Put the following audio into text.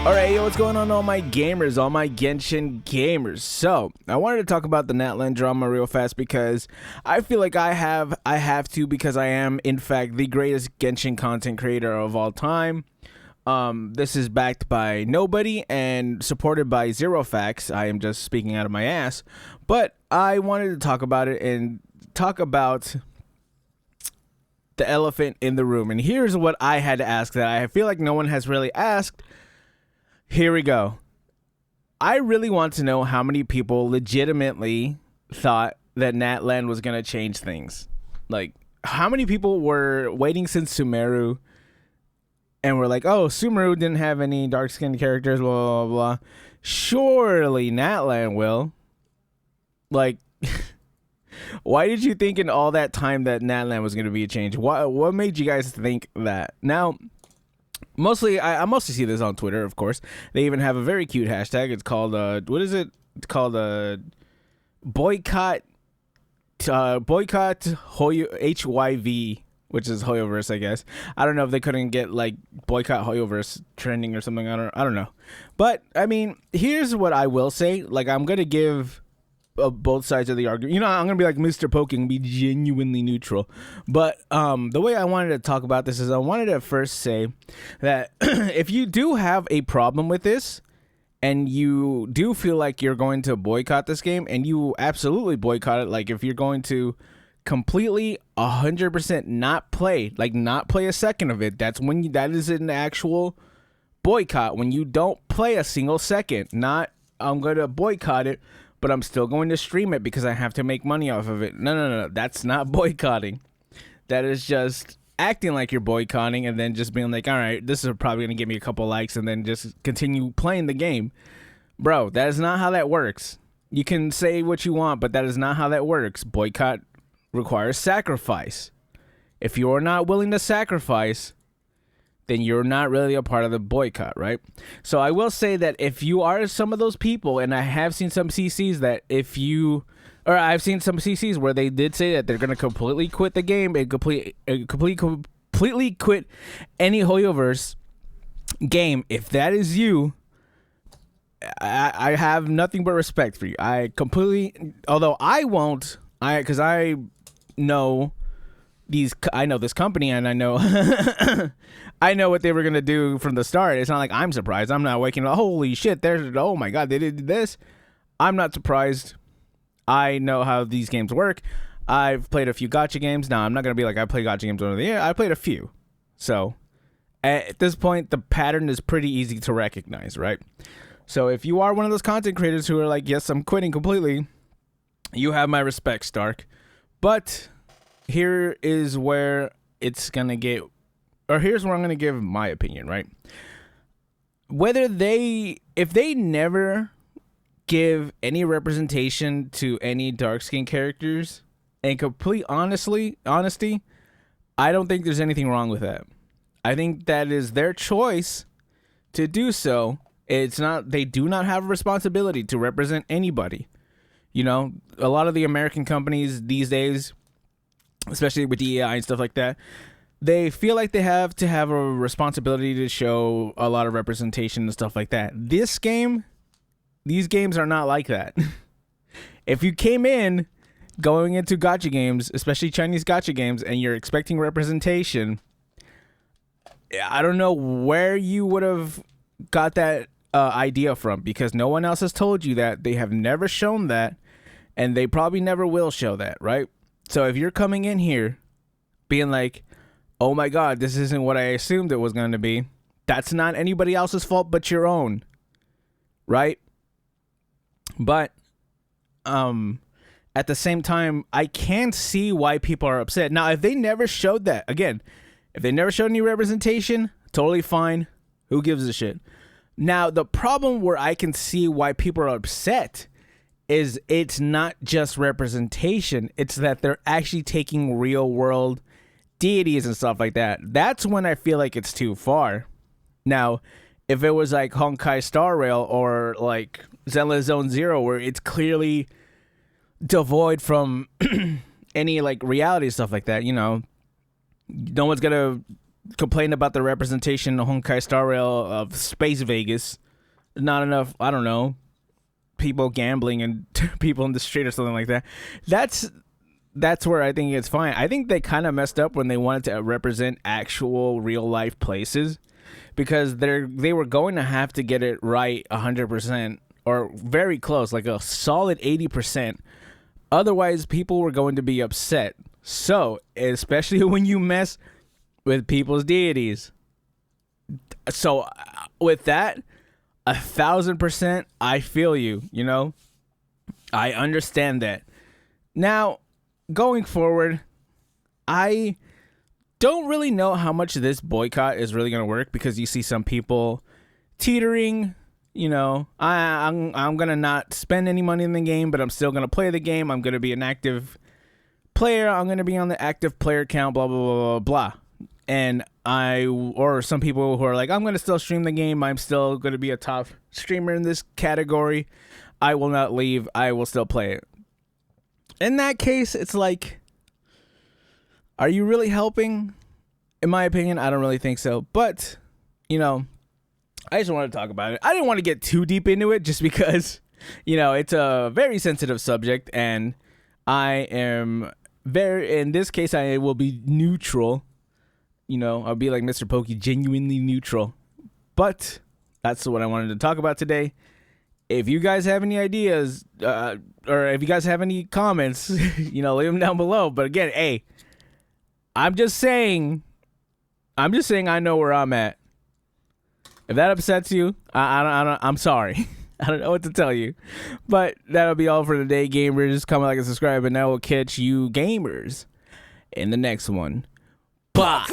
Alright, yo, what's going on, all my gamers, all my Genshin gamers? So, I wanted to talk about the Natlan drama real fast because I feel like I have to, because I am, in fact, the greatest Genshin content creator of all time. This is backed by nobody and supported by zero facts. I am just speaking out of my ass. But I wanted to talk about it and talk about the elephant in the room. And here's what I had to ask that I feel like no one has really asked. Here we go. I really want to know how many people legitimately thought that Natlan was going to change things. Like, how many people were waiting since Sumeru and were like, oh, Sumeru didn't have any dark-skinned characters, blah, blah, blah. Surely Natlan will. Like, why did you think in all that time that Natlan was going to be a change? What made you guys think that? Now, mostly, I mostly see this on Twitter, of course. They even have a very cute hashtag. It's called, what is it? It's called, Boycott, HYV, which is Hoyoverse, I guess. I don't know if they couldn't get, like, Boycott Hoyoverse trending or something. I don't know. But, I mean, here's what I will say. Like, I'm going to give both sides of the argument. You know, I'm gonna be like Mr. Poking, be genuinely neutral. But the way I wanted to talk about this is I wanted to first say that if you do have a problem with this and you do feel like you're going to boycott this game, and you absolutely boycott it, like if you're going to completely 100% not play a second of it, that is an actual boycott. When you don't play a single second, not I'm gonna boycott it, but I'm still going to stream it because I have to make money off of it. No. That's not boycotting. That is just acting like you're boycotting and then just being like, all right, this is probably going to give me a couple likes and then just continue playing the game. Bro, that is not how that works. You can say what you want, but that is not how that works. Boycott requires sacrifice. If you're not willing to sacrifice, then you're not really a part of the boycott, right? So I will say that if you are some of those people, and I have seen some CCs I've seen some CCs where they did say that they're going to completely quit the game and completely quit any Hoyoverse game. If that is you, I have nothing but respect for you. Although I won't, because I know this company, and I know I know what they were gonna do from the start. It's not like I'm surprised. I'm not waking up, holy shit, oh my god, they did this. I'm not surprised. I know how these games work. I've played a few gacha games. Now, I'm not gonna be like I play gacha games over the year. I played a few. So at this point, the pattern is pretty easy to recognize, right? So if you are one of those content creators who are like, yes, I'm quitting completely, you have my respect, Stark. But here is where it's gonna get, or here's where I'm gonna give my opinion, right? If they never give any representation to any dark skin characters, and complete honesty, I don't think there's anything wrong with that. I think that is their choice to do so. They do not have a responsibility to represent anybody. You know, a lot of the American companies these days, especially with DEI and stuff like that, they feel like they have to have a responsibility to show a lot of representation and stuff like that. These games are not like that. If you came in going into gacha games, especially Chinese gacha games, and you're expecting representation, I don't know where you would have got that idea from, because no one else has told you that. They have never shown that, and they probably never will show that, right? So if you're coming in here being like, oh my god, this isn't what I assumed it was going to be, that's not anybody else's fault but your own, right? But at the same time, I can see why people are upset. Now, if they never showed that, again, if they never showed any representation, totally fine. Who gives a shit? Now, the problem where I can see why people are upset is it's not just representation. It's that they're actually taking real world deities and stuff like that. That's when I feel like it's too far. Now, if it was like Honkai Star Rail or like Zenless Zone Zero, where it's clearly devoid from any like reality stuff like that, you know, no one's gonna complain about the representation in Honkai Star Rail of Space Vegas. Not enough, I don't know, people gambling and people in the street or something like that. That's where I think it's fine. I think they kind of messed up when they wanted to represent actual real life places, because they were going to have to get it right 100% or very close, like a solid 80%. Otherwise, people were going to be upset. So, especially when you mess with people's deities. So, with that, 1,000%, I feel you, you know? I understand that. Now, going forward, I don't really know how much this boycott is really going to work, because you see some people teetering. You know, I'm going to not spend any money in the game, but I'm still going to play the game. I'm going to be an active player. I'm going to be on the active player count, blah, blah, blah, blah, blah. And or some people who are like, I'm going to still stream the game. I'm still going to be a top streamer in this category. I will not leave. I will still play it. In that case, it's like, are you really helping? In my opinion, I don't really think so. But, you know, I just want to talk about it. I didn't want to get too deep into it just because, you know, it's a very sensitive subject, and I am in this case, I will be neutral. You know, I'll be like Mr. Pokey, genuinely neutral. But that's what I wanted to talk about today. If you guys have any ideas, or if you guys have any comments, you know, leave them down below. But again, hey, I'm just saying I know where I'm at. If that upsets you, I'm sorry. I don't know what to tell you. But that'll be all for today, gamers. Comment, like, and subscribe, and I will catch you gamers in the next one. Bye.